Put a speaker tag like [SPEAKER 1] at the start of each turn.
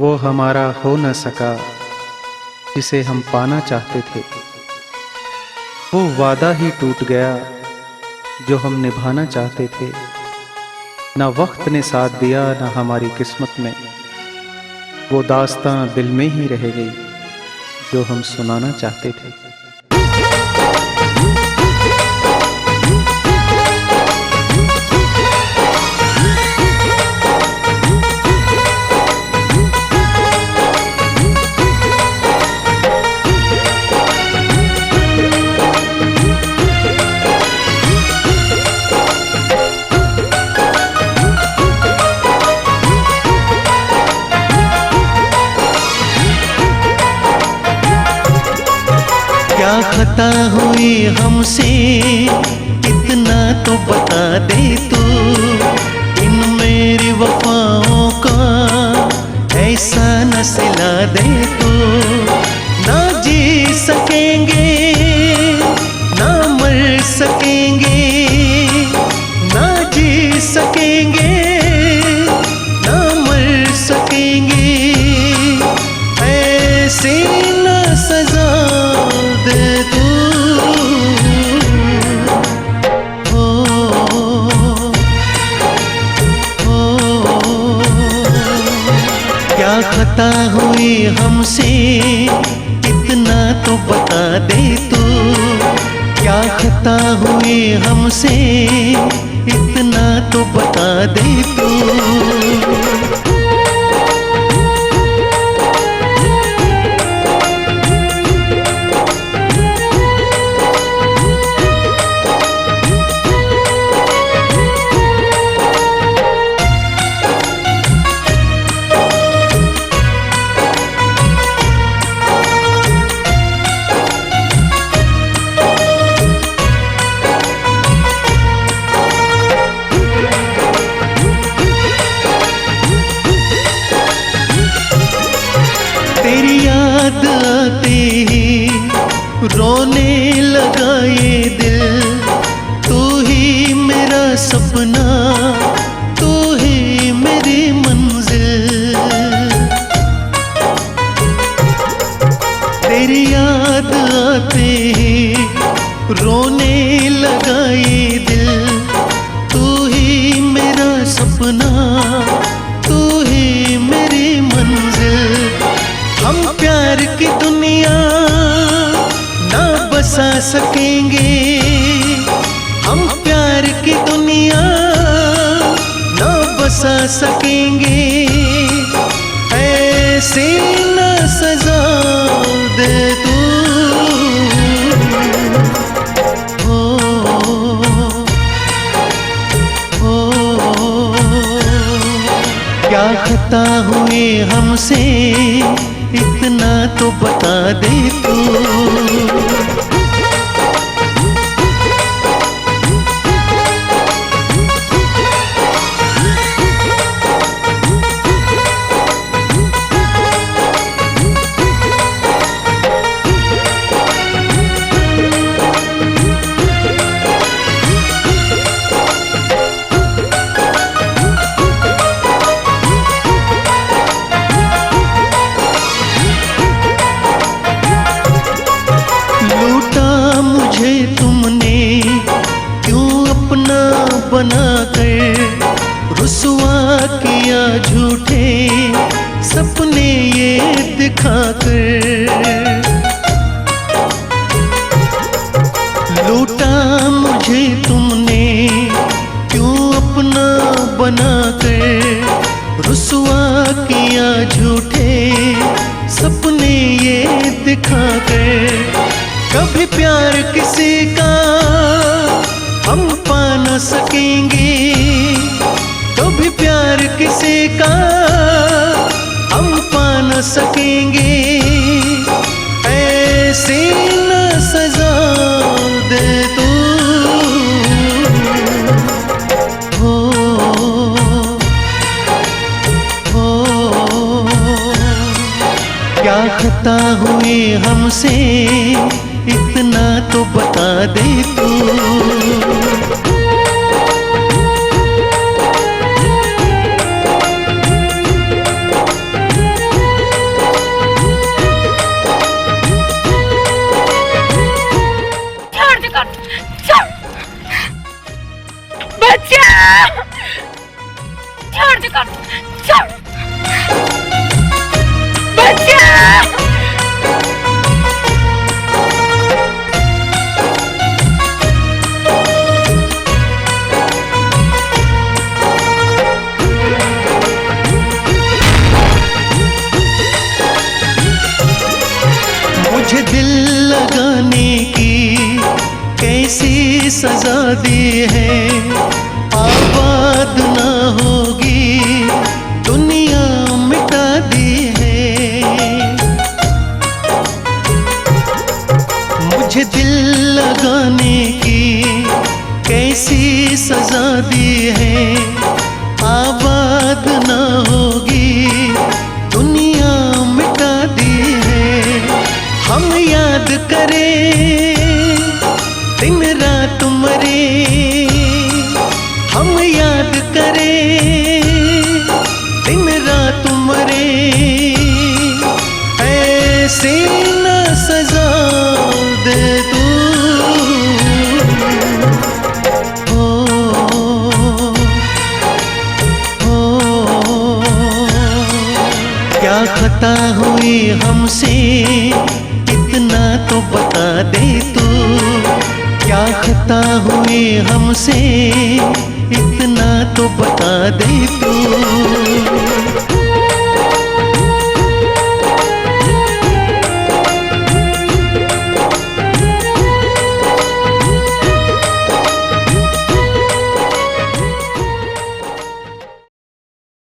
[SPEAKER 1] वो हमारा हो न सका जिसे हम पाना चाहते थे। वो वादा ही टूट गया जो हम निभाना चाहते थे। ना वक्त ने साथ दिया ना हमारी किस्मत में, वो दास्तां दिल में ही रह गई जो हम सुनाना चाहते थे।
[SPEAKER 2] क्या खता हुई हमसे इतना तो बता दे तू। इन मेरी वफाओं का ऐसा न सिला दे तू। ना जी सकेंगे ना मर सकेंगे, ना जी सकेंगे ना मर सकेंगे। ऐसी न सजा दे तू। क्या खता हुई हमसे इतना तो बता दे तू। क्या खता हुई हमसे इतना तो बता दे तू। तेरी याद आते ही रोने लगा ये दिल। तू ही मेरा सपना, तू ही मेरी मंजिल। तेरी याद आते ही रोने लगा ये दिल। तू ही मेरा सपना, तू ही मेरी मंजिल। हम प्यार की दुनिया ना बसा सकेंगे। हम प्यार की दुनिया ना बसा सकेंगे। ऐसी न सजा दे तू। क्या खता हुई हमसे इतना तो बता दे तू। लूटा मुझे तुमने क्यों अपना बना कर। रुसवा किया झूठे सपने ये दिखा कर। लूटा मुझे तुमने क्यों अपना बना कर। रुसवा किया झूठे सपने ये दिखा कर। कभी प्यार किसी का हम पा न सकेंगे। कभी प्यार किसी का हम पा न सकेंगे। ऐसी न सजा दे तू। क्या खता हुई हमसे इतना तो बता दे तू। मुझे दिल लगाने की कैसी सजा दी है, आबाद ना होगी दुनिया मिटा दी है। मुझे दिल लगाने की कैसी सजा दी है, आबाद ना होगी दुनिया मिटा दी है। हम याद करें दिन रात मरे, हम याद करें दिन रात मरे, ऐसे न सजा दे तू। क्या खता हुई हमसे इतना तो बता दे तू, क्या खता हुई हमसे इतना तो बता दे तू।